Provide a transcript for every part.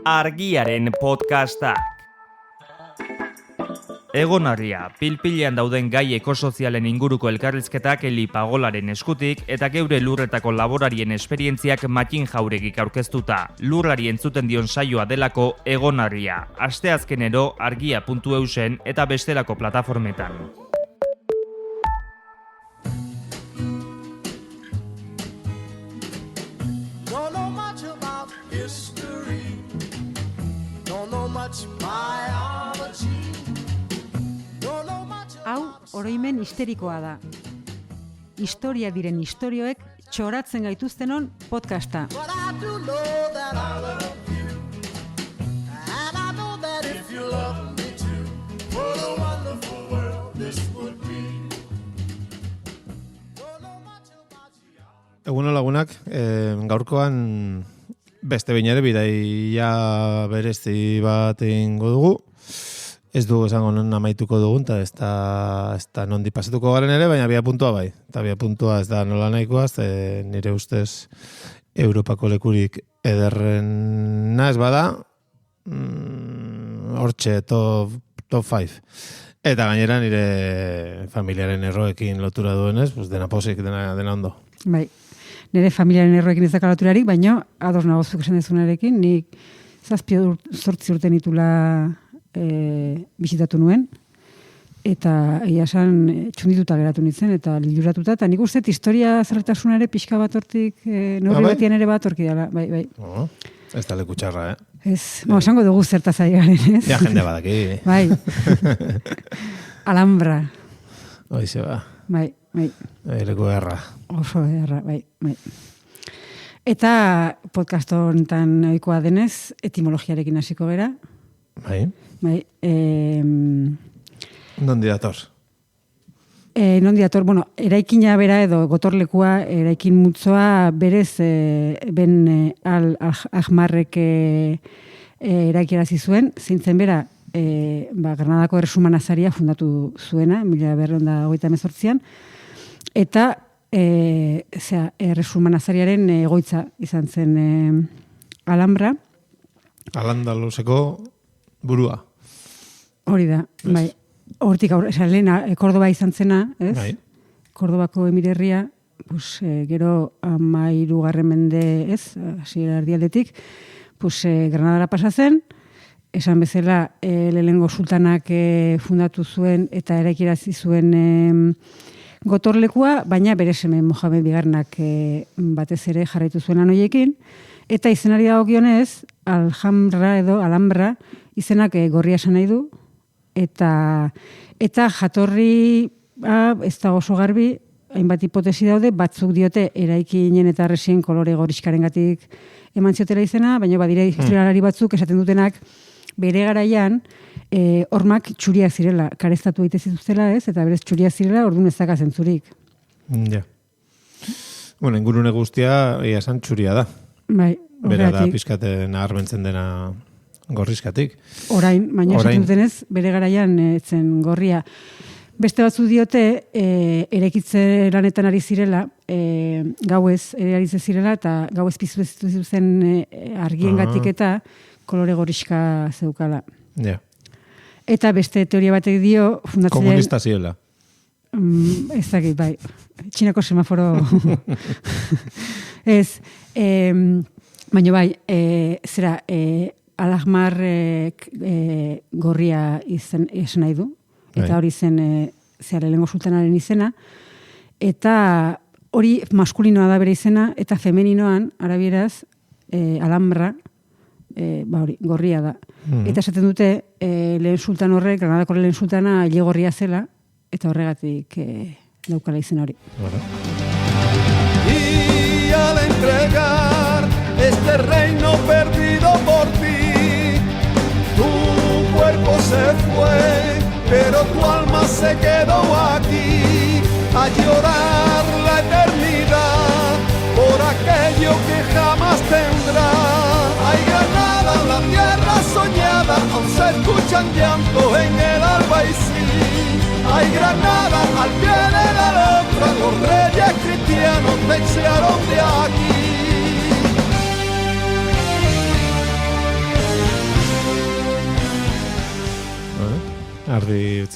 Argiaren podcastak. Egonarria, pilpilean dauden gai ekosozialen inguruko elkarrizketak Eli Pagolaren eskutik eta geure lurretako laborarien esperientziak Matin Jauregik aurkeztuta. Lurrari entzuten dion saioa delako Egonarria. Asteazkenero argia.eusen eta bestelako plataformetan. Hau, oroimen histerikoa da. Historia diren istorioek txoratzen gaituztenon podcasta. Eguno lagunak, gaurkoan beste behin ere bidaia berezi bat egingo dugu. Ez dugu esango non amaituko dugun, eta ez da nondi pasatuko garen ere, baina bia puntua bai. Eta bia puntua ez da nola nahikoa, nire ustez Europako lekurik ederrena ez bada, hortxe top 5. Eta gainera nire familiaren erroekin lotura duenez, pues dena posik, dena ondo. Bai, nire familiaren erroekin ez daka loturarik, baina ados nagozuk esan dezunarekin, nik 7-8 urte nitula bisitatu nuen, eta egia esan txundituta geratu nintzen, eta liluratuta, eta nik uste historia zerretasunare pixka bat hortik, neurri batian ere bat horki dela, bai. Ez da leku txarra, Ez, esango dugu zertaz ari garen, ez? Ja, jende badaki. Bai. Alhambra. Hoize ba. Bai. Leku erra. Oso erra, bai. Eta podcast honetan ohikoa denez, etimologiarekin hasiko gera. Bai. Nondi dator? Nondi dator, eraikina bera edo gotorlekua, eraikin multzoa berez ben Ahmarrek eraikirazi zuen, zeintzen bera Granadako Erresuma Nazaria fundatu zuena, 1928an, eta Erresuma Nazariaren egoitza izan zen Alhambra. Al-Andaluseko burua. Hori da, bai. Hortik lehen Kordoba izan zena, ez? Bai. Kordobako emirerria, gero 13. mende, ez? Hasiera erdialdetik, Granadara pasa zen, esan bezala lehenengo sultanak fundatu zuen eta eraikirazi zuen gotorlekua, baina bere seme Mohamed Bigarrenak batez ere jarraitu zuen anoiekin, eta izenari dagokionez, Alhambra izenak gorria esan nahi du, eta jatorri ez da oso garbi, hainbat hipotesi daude, batzuk diote eraikinen eta arresien kolore gorixkarengatik eman ziotela izena, baina badire historialari batzuk esaten dutenak bere garaian hormak txuriak zirela, kareztatu daite zituztela, ez? Eta berez txuriak zirela, orduan ez daka zentzurik. Ja. Ingurune guztia esan txuria da. Bai, bera da pizkate nabarmentzen dena gorrizkatik. Orain, baina esaten dutenez, bere garaian zen gorria. Beste batzu diote, eraikitze lanetan ari zirela, gauez ari zirela, eta gauez piztu zen argiengatik eta kolore gorrizka zeukala. Ja. Eta beste teoria batek dio, fundatzailean... Komunista ziela. Ez dakit, bai. Txinako semaforo... Ez, baina bai, Alhmarrek gorria izan nahi du, eta hori zen lehengo sultanaren izena, eta hori maskulinoa da bere izena, eta femeninoan, arabieraz, Alhambra, gorria da. Eta esaten dute, lehen sultan horrek, Granadako lehen sultana, gorria zela, eta horregatik daukala izen hori. Y al entregar este reino perdido por ti, tu cuerpo se fue, pero tu alma se quedó aquí, a llorar la eternidad por aquello que jamás tendrá. Hay Granada, la tierra soñada, aún se escuchan llanto en el Albaicín. Hay Granada, al pie de la Alhambra, los reyes cristianos te echaron de aquí.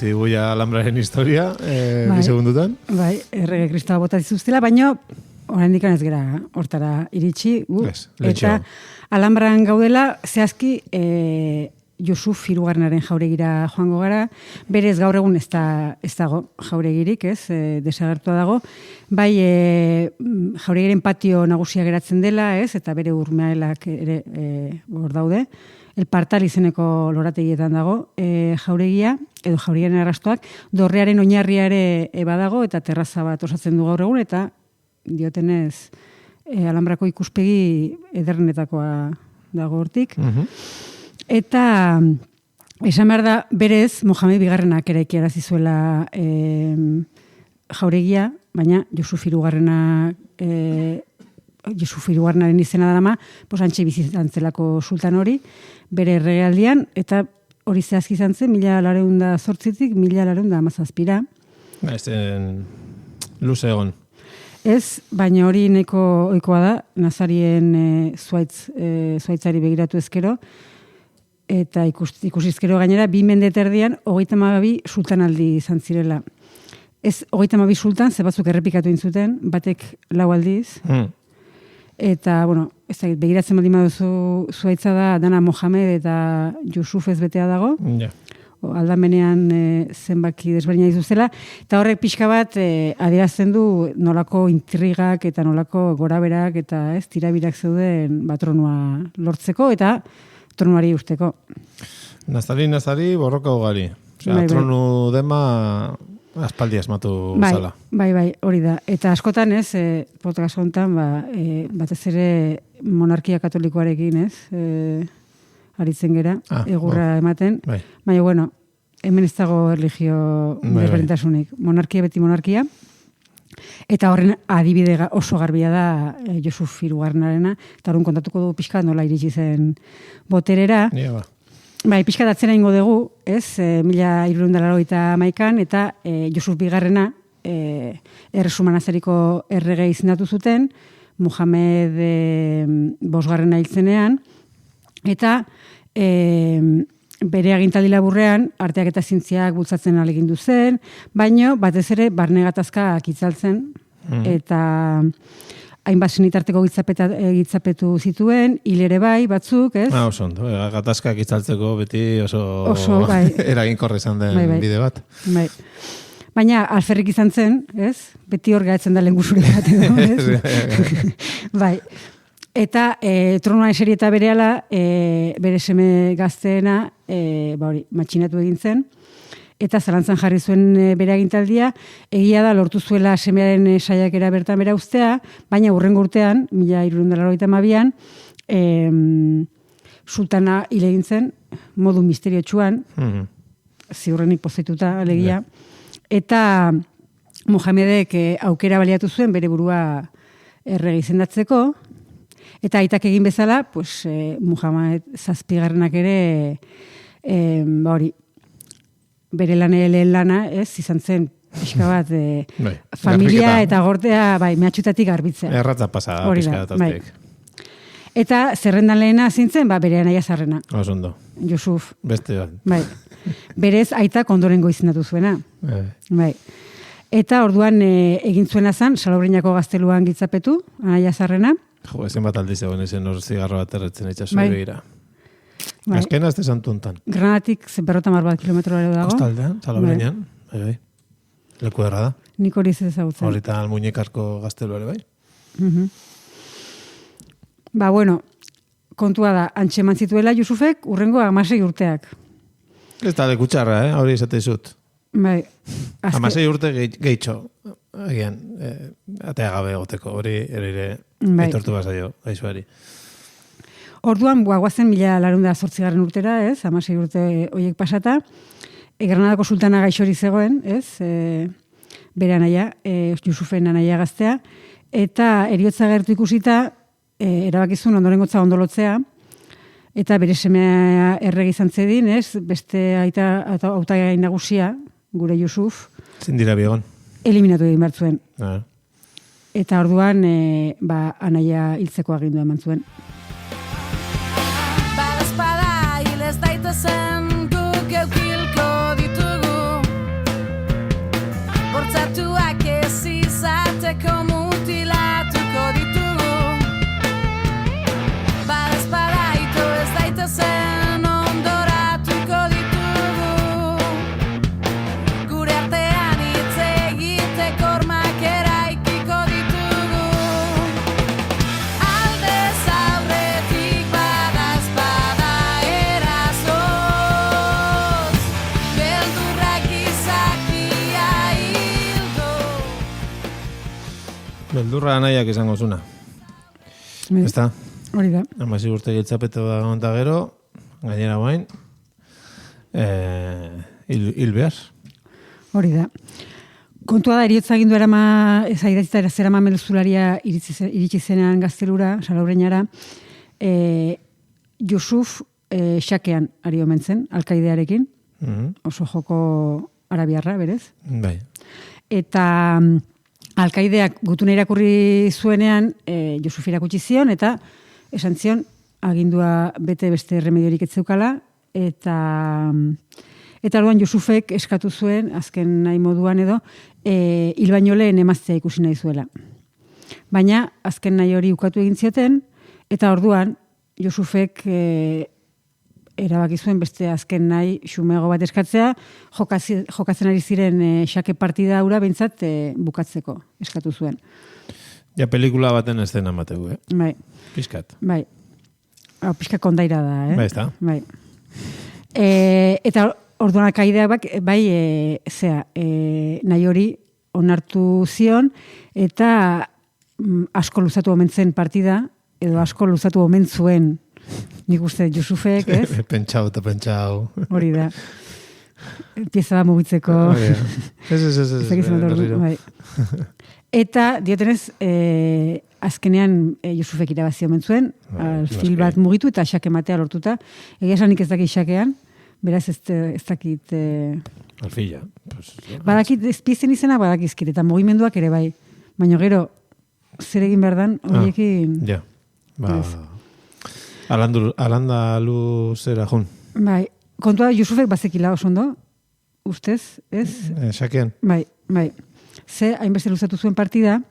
utzi guia Alhambraren historia, bi segundutan. Bai, errege kristoa bota zizuztela, baina oraindik ez gera hortara iritsi. Eta Alhambran gaudela, zehazki Jusuf hirugarrenaren jauregira joango gara, berez gaur egun ez dago jauregirik, desagertua dago, bai jauregiren patio nagusia geratzen dela, eta bere urmeaelak ere hor daude, El Partal izeneko lorategietan dago jauregia, edo jauregiaren arrastoak, dorrearen oinarria ere badago, eta terraza bat osatzen du gaur egun, eta diotenez Alhambrako ikuspegi ederrenetakoa dago hortik. Eta esan behar da, berez, Mohamed Bigarrenak eraiki arazizuela jauregia, baina Jusuf hirugarrenaren izena darama, antxe bizitantzelako sultan hori, bere erregealdian, eta hori zehazki izan zen, 1808-tik 1817. Luze egon. Ez, baina hori nahiko ohikoa da, Nazarien zuaitzari begiratu ezkero, eta ikusizkero gainera, 2 mende terdian, 32 sultanaldi izan zirela. Ez 32 sultan, ze batzuk errepikatu intzuten, batek 4 aldiz, eta, bueno, begiratzen baldin baduzu zuaitza da, Dana Mohamed eta Jusuf ez betea dago, aldamenean zenbaki desberdina dituzela, eta horrek pixka bat adierazten du nolako intrigak eta nolako goraberak eta tirabirak zeuden tronua lortzeko eta tronuari usteko. Nazari, borroka ugari. Tronu dema aspaldi asmatu zala. Bai, hori da. Eta askotan podcast honetan, batez ere monarkia katolikoarekin, aritzen gera, egurra ematen. Baina, bueno, hemen ez dago erlijio desberdintasunik. Monarkia beti monarkia. Eta horren adibide oso garbia da Jusuf hirugarrenarena, eta horren kontatuko du pixka nola iritsi zen boterera. Bai, pixka datzera ingo dugu, 1381an, eta Jusuf bigarrena Erresuma Nazariko errege izendatu zuten, Mohamed bosgarrena hiltzenean, eta bere agintaldi laburrean arteak eta zientziak bultzatzen ahalegindu zen, baino batez ere barne gatazkak itzaltzen, eta hainbat senitarteko gitzapetu zituen, hil ere bai, batzuk, ez? Oso ondo, gatazkak itzaltzeko beti oso eraginkorra izan den bide bat. Bai. Baina alferrik izan zen, ez? Beti hor gaetzen da lengusure bat edo, ez? Bai. Eta tronuan eseri eta berehala, bere seme gazteena, matxinatu egin zen, eta zalantzan jarri zuen bere agintaldia, egia da lortu zuela semearen saiakera bertan bera ustea, baina hurrengo urtean, 1382an, sultana hil egin zen, modu misteriotsuan, ziurrenik pozaituta alegia, eta Mohamedek aukera baliatu zuen bere burua errege izendatzeko, eta aitak egin bezala, Muhammad zazpigarrenak ere, bere lana, izan zen, pixka bat, familia eta gortea, mehatxutatik garbitzea. Erratza pasa, pixka bat. Eta zerrendan lehena zintzen, bere anaia zarrena. Osondo. Jusuf. Beste bat. Bai. Berez aitak ondorengo izendatu zuena. Bai. Eta orduan egin zuena zan, Salobrinako gazteluan gitzapetu, anaia zarrena. Jo, ezen bat aldiz egon ezen hor zigarro bat erretzen itxaso begira. Azkena ez desan tuntan. Granatik 150 kilometro ere dago. Kostaldean, Salobrinean. Bai. Leku erra da. Nik hori ez ezagutzen. Horita almuñekarko gaztelu ere bai. Bueno, kontua da, antxeman zituela Jusufek urrengo 16 urteak. Ez da lekutxarra, hori esate izut. Bai. 16 urte gehitxo. Agian, atea gabe goteko, hori ere aitortu bazaio, gaixoari. Orduan, guazen 1808 urtera, 16 urte horiek pasata, Granadako sultana gaixori zegoen, bere anaia, Jusufen anaia gaztea, eta eriotza gertu ikusita, erabakizun ondorengotza ondolotzea, eta bere semea errege izan zedin, beste hautagai nagusia, gure Jusuf. Zindira biegon. Eliminatu egin behar zuen. Eta orduan, anaia hiltzeko agindua eman zuen. Badazpada hil ez daitezen guk eukilko ditugu egiteko mutilatuko ditugu. Badaezpada ito ez daitezen ondoratuko ditugu. Gure artean hitz egiteko hormak eraikiko ditugu. Aldez aurretik badaezpada erasoz, beldurrak izakia hildo. Beldurra anaiak izango zuna. Ezta? Hori da. 16 urte giltzapeto da gonta gero, gainera guain, hil behar. Hori da. Kontua da, eriotza agindu zerama meluzularia iritsi zenean gaztelura, Salaureñara, Yusuf xakean ari omen zen, alkaidearekin, oso joko arabiarra, berez. Bai. Eta alkaideak gutuna irakurri zuenean, Yusuf irakutsi zion, eta esan zion, agindua bete beste remediorik ez zeukala, eta orduan Yusufek eskatu zuen, azken nahi moduan edo, hil baino lehen emaztea ikusi nahi zuela. Baina, azken nahi hori ukatu egin zioten, eta orduan Yusufek erabaki zuen beste azken nahi xumego bat eskatzea, jokatzen ari ziren xake partida hura behintzat bukatzeko eskatu zuen. Ja, pelikula baten estena mategu, Bai. Piskat. Bai. Piskat kondaira da, Bai, ez da. Bai. Eta orduan alkaideak nahi hori onartu zion, eta asko luzatu omen zen partida, edo asko luzatu omen zuen, nik uste Yusufek, ez? Pentsau eta pentsau. Hori da. Pieza da mugitzeko. Ez. Bai. Eta, diotenez, azkenean Yusufek irabazi omen zuen, alfil bat mugitu eta xake matea lortuta. Egia esanik ez dakit xakean, beraz ez dakit... Alfila. Badakit, ezpiezen izena badakizkit, eta mugimenduak ere bai. Baina gero, zer egin behar dan, horiekin... Ja, alandalu zera jun. Bai, kontua Yusufek bazekila oso ondo, ustez, ez? Xakean. Bai. Ze, hainbeste luzatu zuen partida,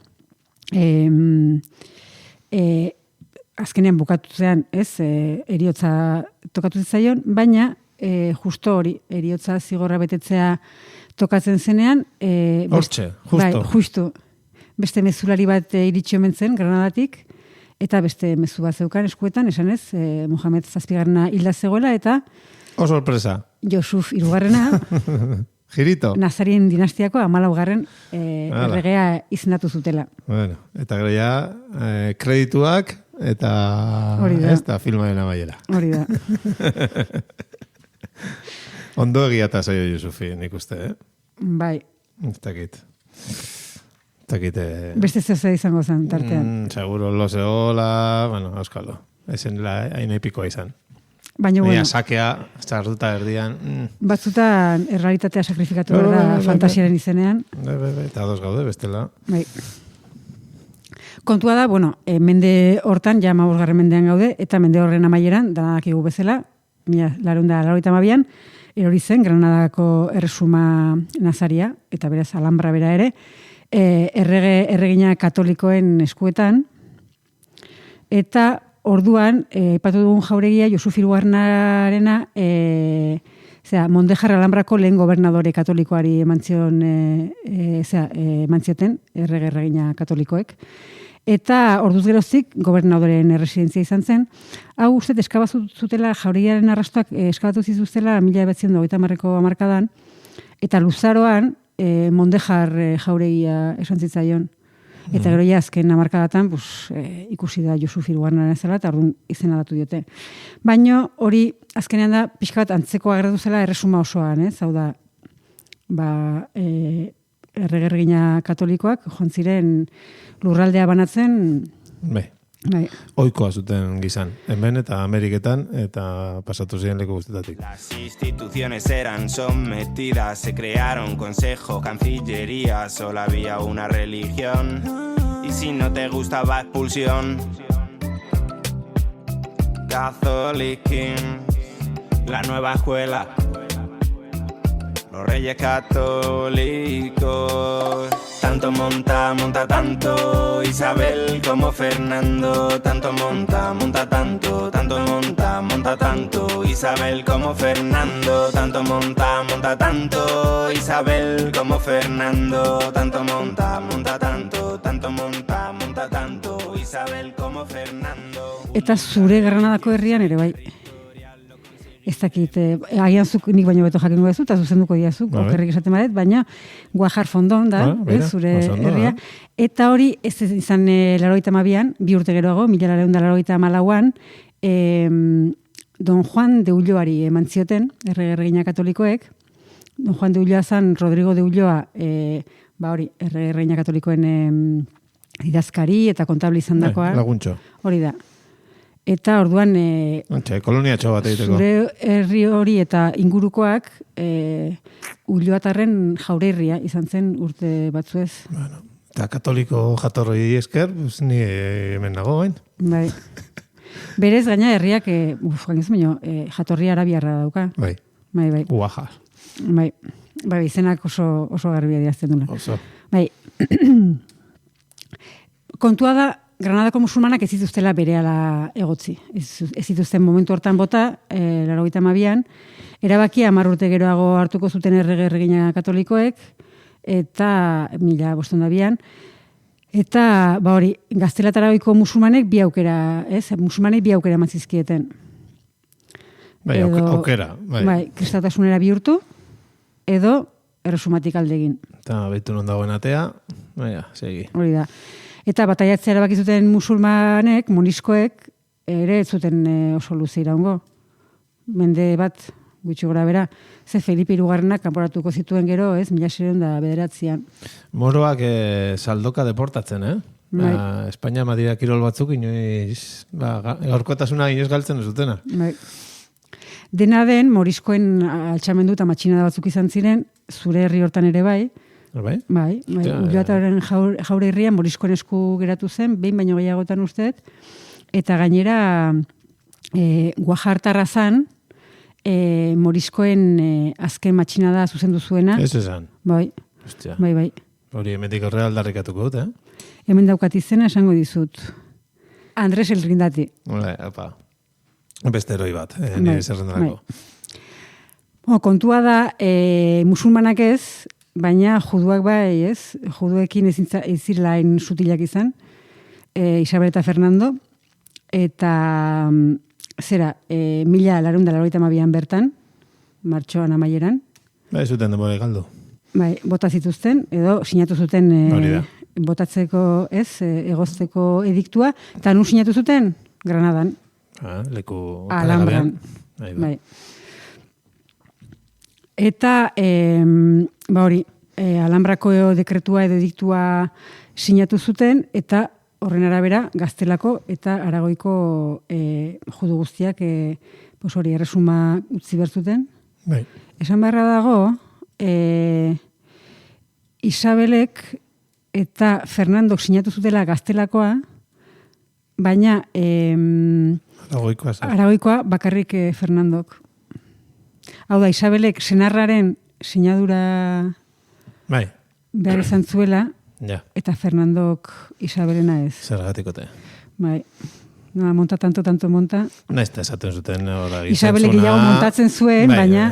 azkenean bukatu zean, ez, eriotza tokatu zaion, baina justo hori, eriotza zigorra betetzea tokatzen zenean... Hortxe, justo. Bai, justo. Beste mezulari bat iritsi omen zen, Granadatik, eta beste mezu bat zeukan eskuetan, esan ez, Mohamed Zazpigarrena hilda zegoela, eta... Oh, sorpresa. Yusuf hirugarrena... Girito. Nazarien dinastiako 14. Erregea izendatu zutela. Bueno, eta gero ja, kredituak eta ez da filmaren amaiera. Hori da. Ondo egiata zaio Yusufi, nik uste, Bai. Ez dakit. Beste zehose izango zen, tartean. Seguro, lozeola, bueno, euskalo. Ezen hain epikoa izan. Baina, bueno. Sakea, txartuta erdian. Batzutan errealitatea sakrifikatu behar da fantasiaren izenean. Eta ados gaude, bestela. Bai. Kontua da, bueno, mende hortan, ja 15. mendean gaude, eta mende horren amaieran, danakigu bezala, 1982an, erori zen, Granadako erresuma nazaria, eta beraz Alhambra bera ere, erregina katolikoen eskuetan, eta orduan, ipatu dugun jauregia, Yusuf hirugarrenarena, Mondejar Alhambrako lehen gobernadore katolikoari emantzioten, erregina katolikoek. Eta orduz geroztik, gobernadoren erresidentzia izan zen. Hau uste, eskabatu zutela, jauregiaren arrastoak eskabatu zizuztela 1930ko hamarkadan, eta luzaroan, Mondejar jauregia esan zitzaion. Eta gero ja azken hamarkadatan ikusi da Yusuf hirugarrenaren zela eta orduan izena datu diote. Baina hori azkenean da pixka bat antzeko agertu zela erresuma osoan, ez? Hau da, erregina katolikoak joan ziren lurraldea banatzen. Bai. Oikoa zuten gizan, hemen eta Ameriketan, eta pasatu ziren leku guztetatik. Las instituciones eran sometidas, se crearon consejo, cancillería, solo había una religión, y si no te gustaba expulsión. Catholicism, la nueva escuela, los reyes católicos. Tanto monta, monta tanto Isabel como Fernando. Tanto monta, monta tanto, tanto monta, monta tanto Isabel como Fernando. Tanto monta, monta tanto Isabel como Fernando. Tanto monta, monta tanto, tanto monta, monta tanto Isabel como Fernando. Eta zure Granadako herrian ere bai. Ez dakit, agian zuk nik baino beto jakingo duzu, eta zuzenduko diazu, okerrik esaten badet, baina Guajar Fondon da, zure herria. Eta hori, ez izan 82an, 2 urte geroago, 1984an, Don Juan de Ulloari eman zioten, erregina katolikoek. Don Juan de Ulloa zan Rodrigo de Ulloa, erregina katolikoen idazkari eta kontable izan dakoa. Laguntxo. Hori da. Eta orduan kolonia txo bat egiteko. Zure herri hori eta ingurukoak Ulloatarren jaurerria izan zen urte batzuez. Bueno, eta katoliko jatorri esker, pues, ni hemen nago bain. Bai. Berez gaina herriak jatorria arabiarra dauka. Bai. Bai. Uaja. Bai. Bai, izenak oso garbia diazten dula. Oso. Bai. Kontua da, Granadako musulmanak ez zituztela berehala egotzi. Ez zituzten momentu hortan bota, 82an, erabakia 10 urte geroago hartuko zuten erregina katolikoek, eta 1502an, eta hori, Gaztelataragoiko musulmanek bi aukera, musulmanek bi aukera emantzizkieten. Bai, aukera. Bai, kristatasunera bihurtu, edo erresumatik aldegin. Eta behitu non dagoen atea, segi. Hori da. Eta bataiatzea erabaki zuten musulmanek, moniskoek, ere ez zuten oso luze iraungo. Mende bat, gutxi gora bera, ze Felipe Hirugarrenak kanporatuko zituen gero, 1609an. Moroak saldoka deportatzen, Bai. Espainia madira kirol batzuk, inoiz, gaurkotasuna inoiz galtzen ez dutena. Bai. Dena den, moriskoen altxamendu eta matxinada batzuk izan ziren, zure herri hortan ere bai, Bai. Ulloataren jaure herrian moriskoen esku geratu zen, behin baino gehiagotan usteet, eta gainera Guajartarra zan, moriskoen azken matxinada zuzendu zuena. Ez esan. Bai. Ostia. Bai. Hori hemendik aurrera aldarrikatuko dut, Hemen daukat izena esango dizut. Andres Elrindati. Opa. Beste heroi bat, nire zerrendarako. Kontua da, musulmanak ez, baina juduak bai, ez? Juduekin ez zirelain sutilak izan, Isabel eta Fernando, eta 1982an bertan, martxoan amaieran. Bai, zuten denbora galdu. Bai, bota zituzten, edo sinatu zuten botatzeko, egozteko ediktua, eta nun sinatu zuten? Granadan. Leku Alhambran. Bai. Eta, Alhambrako dekretua edo ediktua sinatu zuten, eta horren arabera Gaztelako eta Aragoiko judu guztiak erresuma utzi berzuten. Bai. Esan beharra dago, Isabelek eta Fernandok sinatu zutela Gaztelakoa, baina Aragoikoa bakarrik Fernandok. Hau da, Isabelek senarraren sinadura behar izan zuela, eta Fernandok Isabelena ez. Zergatikote. Bai. Monta tanto monta. Naizta esaten zuten. Isabelek gehiago montatzen zuen, baina...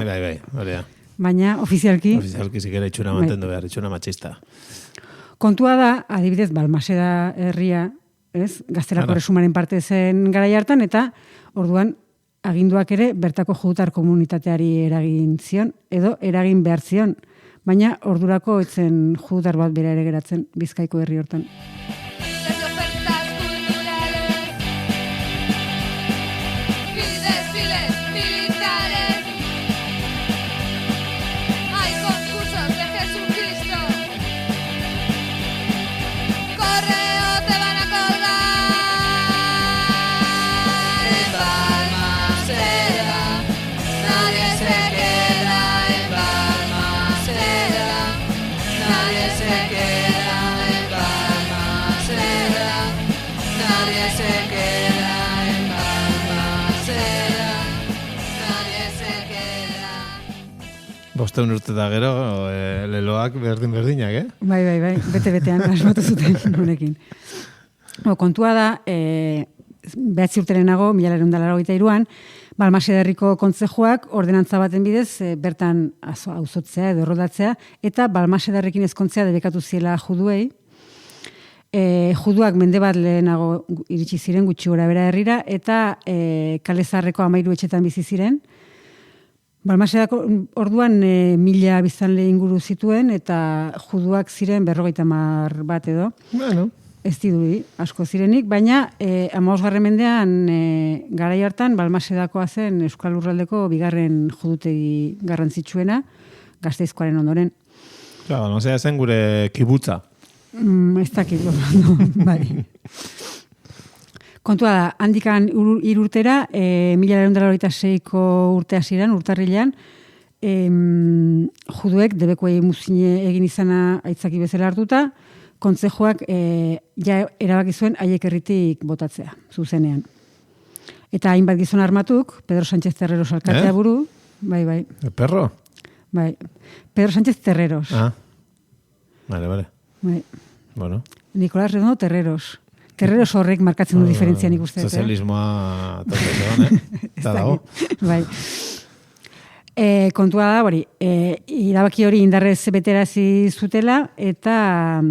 Bai. Baina, ofizialki... Ofizialki zikera itxura mantendu behar, itxura matxista. Kontua da, adibidez, Balmaseda herria, Gaztelako resumaren parte zen garai hartan, eta orduan aginduak ere bertako judutar komunitateari eragin zion, edo eragin behar zion, baina ordurako etzen judutar bat bera ere geratzen Bizkaiko herri hortan. bostehun urte eta gero, leloak berdin-berdinak, Bai, bete-betean asmatu zuten honekin. Kontua da, 9 urte lehenago, 1983an, Balmaseda herriko kontzejuak ordenantza baten bidez bertan auzotzea edo erroldatzea eta Balmaseda herrekin ezkontzea debekatu ziela juduei. Juduak mende bat lehenago iritsi ziren gutxi gorabehera herrira eta Kale Zaharreko 13 etxetan bizi ziren. Balmasedako orduan 1000 biztanle inguru zituen eta juduak ziren 50 bat edo. Bueno. Ez dirudi, asko zirenik, baina 15. mendean garai hartan Balmasedakoa zen Euskal Lurraldeko bigarren judutegi garrantzitsuena, Gasteizkoaren ondoren. Claro, no sea zen gure kibutza. Ez dakit, bai. Kontua da, handikan 3 urtera, 1986ko urte hasieran, urtarrilean, juduek debekuei muzine egin izana aitzaki bezala hartuta, kontzejoak ja erabaki zuen haiek herritik botatzea, zuzenean. Eta hainbat gizon armatuk, Pedro Sánchez Terreros alkatea buru, bai. El perro? Bai, Pedro Sánchez Terreros. Ah, vale. Bai. Bueno. Nicolás Redondo Terreros. Terreros horrek markatzen du diferentzia nik uste. Sozialismoa topezean, Eta dago. Bai. Kontua da, irabaki hori indarrez beterazi zutela, eta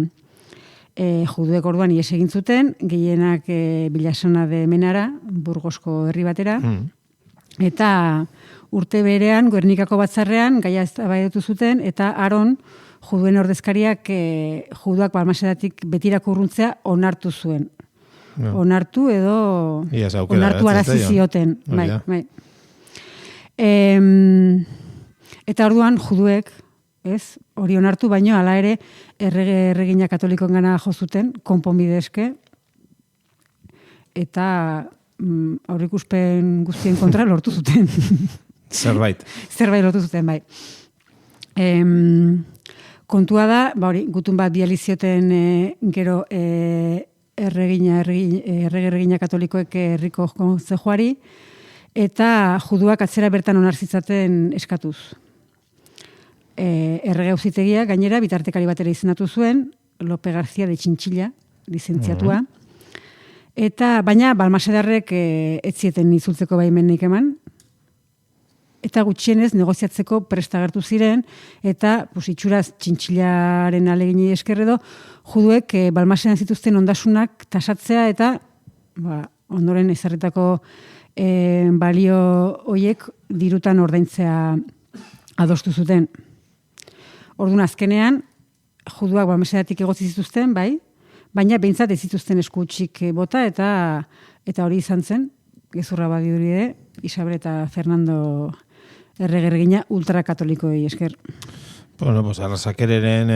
juduek orduan ies egin zuten, gehienak Bilasona de Menara, Burgosko herri batera, eta urte berean, Gernikako batzarrean, gaia eztabaidatu zuten, eta Aron, juduen ordezkariak juduak Balmasedatik betirako urruntzea onartu zuen. No. Onartu edo onartu arazi zioten. Bai. Eta orduan juduek, hori onartu, baino hala ere erregina katolikoengana jo zuten, konponbide eske, eta aurreikuspen guztien kontra lortu zuten. Zerbait lortu zuten, bai. Kontua da, gutun bat biali zioten gero erregina katolikoek herriko kontzejuari, eta juduak atzera bertan onarzitzaten eskatuz. Errege auzitegia gainera bitartekari batera izendatu zuen, Lope García de Txintxilla, lizentziatua, eta baina Balmasedarrek ez zieten itzultzeko baimenik eman, eta gutxienez negoziatzeko prestagertu ziren, eta itxuraz Txintxillaren alegini eskerredo, juduek Balmasedan zituzten ondasunak tasatzea eta ondoren ezarritako balio hoiek dirutan ordaintzea adostu zuten. Orduan azkenean, juduak Balmasedatik egotzi zituzten, bai, baina behintzat ez zituzten eskutsik bota, eta hori izan zen, gezurra badiuride, Isabel eta Fernando erregina ultrakatolikoi esker. Bueno, pues Arrasakereren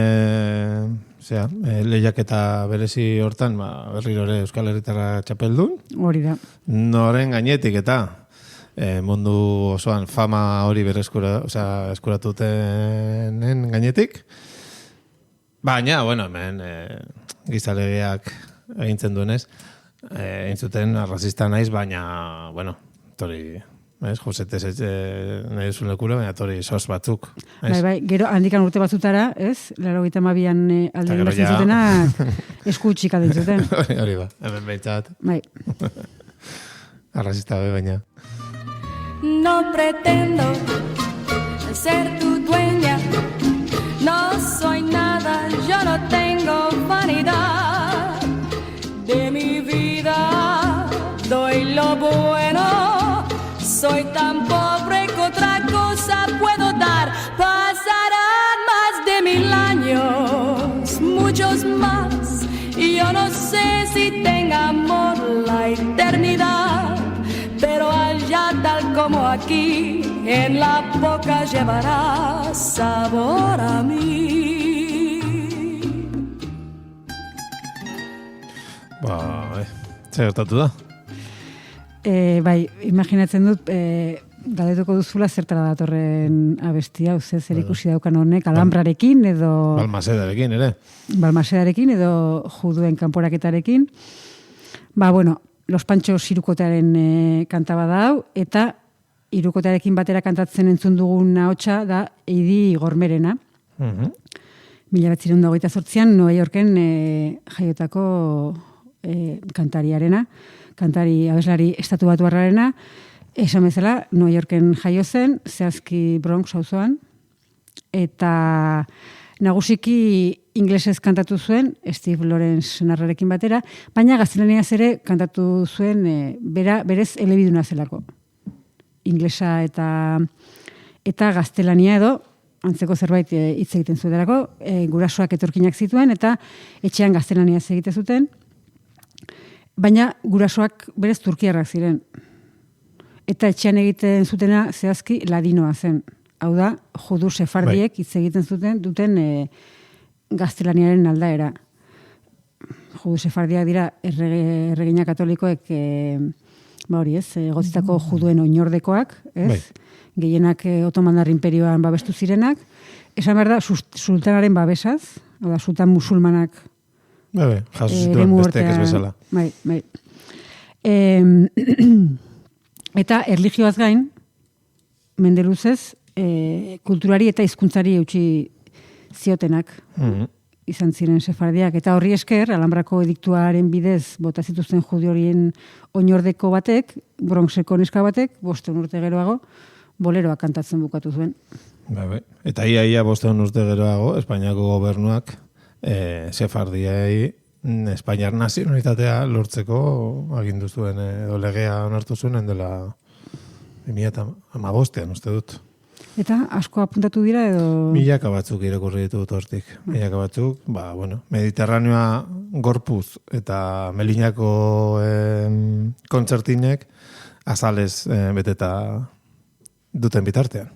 lehiaketa berezi hortan, berriro ere Euskal Herritarra txapeldun. Hori da. Noren gainetik eta mundu osoan fama hori eskuratutenen gainetik. Baina, bueno, hemen gizalegeak egintzen duenez, egin zuten arrazista naiz, baina, bueno, tori... Josete nahi duzun lekura, baina tori sos batzuk. Bai, gero handikan urte batzutara, 82an alde geratzen zutenak eskutxik alde zuten. Hori ba, hemen behitzat. Bai. Arrazista baina. No pretendo ser tu dueña, no soy nada, yo no tengo vanidad de mi vida, doy lo bueno. Soy tan pobre que otra cosa puedo dar. Pasarán más de 1000 años, muchos más. Y yo no sé si tenga amor la eternidad. Pero allá tal como aquí, en la boca llevará sabor a mí. Zer gertatu da? Bai, imaginatzen dut, galdetuko duzula zertara datorren abestia, zer ikusi daukan honek, Alhambrarekin edo... Balmasedarekin, ere. Balmasedarekin edo juduen kanporaketarekin. Bueno, Los Panchos Sirukotearen kanta bada hau, eta hirukotearekin batera kantatzen entzun dugun ahotsa da Eidi Gormerena. 1928an Nova Yorken jaiotako kantariarena, kantari abeslari estatubatuarrarena, esan bezala Nova Yorken jaio zen, zehazki Bronx auzoan, eta nagusiki inglesez kantatu zuen, Steve Lawrence senarrarekin batera, baina gaztelaniaz ere kantatu zuen berez elebiduna zelako. Inglesa eta gaztelania edo, antzeko zerbait hitz egiten zuetarako, gurasoak etorkinak zituen, eta etxean gaztelaniaz egite zuten, baina gurasoak berez turkiarrak ziren. Eta etxean egiten zutena zehazki ladinoa zen. Hau da, judu sefardiek hitz egiten duten gaztelaniaren aldaera. Judu sefardiak dira erregina katolikoek egotzitako juduen oinordekoak, ez? Gehienak Otomandar Imperioan babestu zirenak. Esan behar da, sultanaren babesaz, hau da, sultan musulmanak jaso zituen besteak ez bezala. Bai. Eta erlijioaz gain, mendeluzez, kulturari eta hizkuntzari eutsi ziotenak izan ziren sefardiak. Eta horri esker, Alhambrako ediktuaren bidez bota zituzten judi horien oinordeko batek, Bronxeko neska batek, 5 urte geroago, boleroa kantatzen bukatu zuen. Eta ia 5 urte geroago, Espainiako gobernuak sefardiai Espainiar nazionalitatea lortzeko agindu zuen edo legea onartu zuen dela 2015an, uste dut. Eta asko apuntatu dira edo... Milaka batzuk irakurri ditut hortik. Milaka batzuk, Mediterraneoa gorpuz eta Melinako kontzertinek azalez beteta duten bitartean.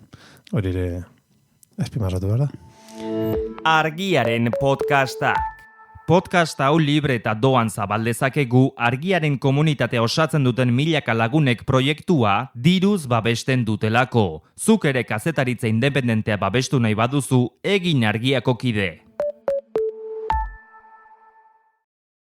Hori ere azpimarratu behar da. Argiaren podcasta. Podcast hau libre eta doan zabaldezakegu Argiaren komunitatea osatzen duten milaka lagunek proiektua diruz babesten dutelako. Zuk ere kazetaritza independentea babestu nahi baduzu, egin Argiako kide.